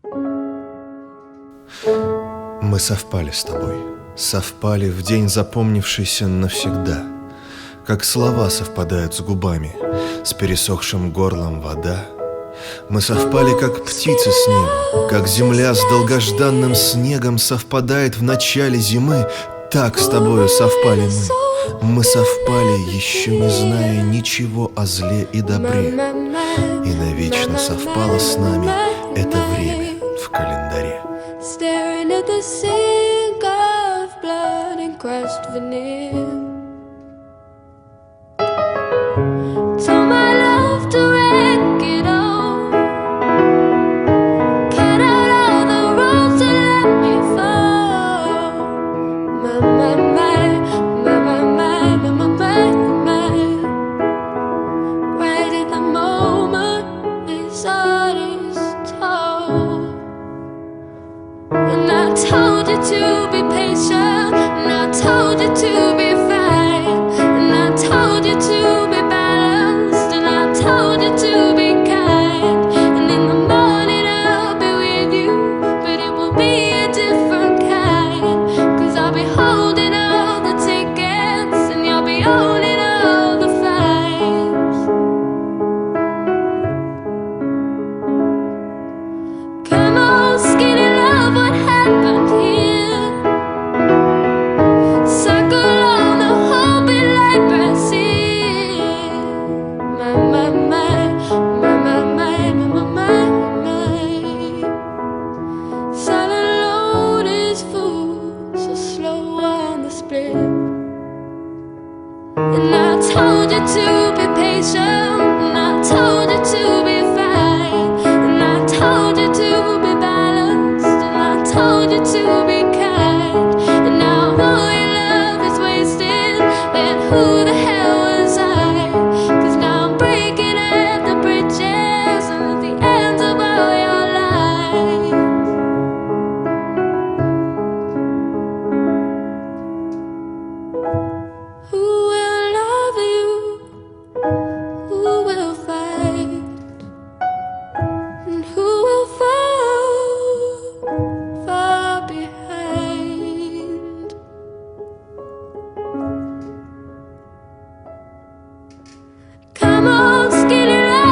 Мы совпали с тобой, совпали в день, запомнившийся навсегда. Как слова совпадают с губами, с пересохшим горлом вода. Мы совпали, как птицы с небом, как земля с долгожданным снегом совпадает в начале зимы. Так с тобою совпали мы. Мы совпали, еще не зная ничего о зле и добре. И навечно совпало с нами это время в календаре. Staring at the sink of blood and crushed veneer. Told my love to wreck it all. Cut out all the roads to let me fall. My. Right at the moment his heart is told. And I told you to be patient, and I told you to be fine, and I told you to be balanced, and I told you to be kind. And in the morning I'll be with you, but it will be a different kind. 'Cause I'll be holding all the tickets, and you'll be owning all the flights. Come on, skinny love, what happened here? Circle on the whole bit like Brazil. My. Silent load is full, so slow on the split. And I told you to be patient, and I told you to be fine, and I told you to be balanced, and I told you to be kind. And now all your love is wasted, and who the hell was I? 'Cause now I'm breaking at the bridges and at the ends of all your lies. Who will love you? Who will fight? And who will fall far behind? Come on, skinny love.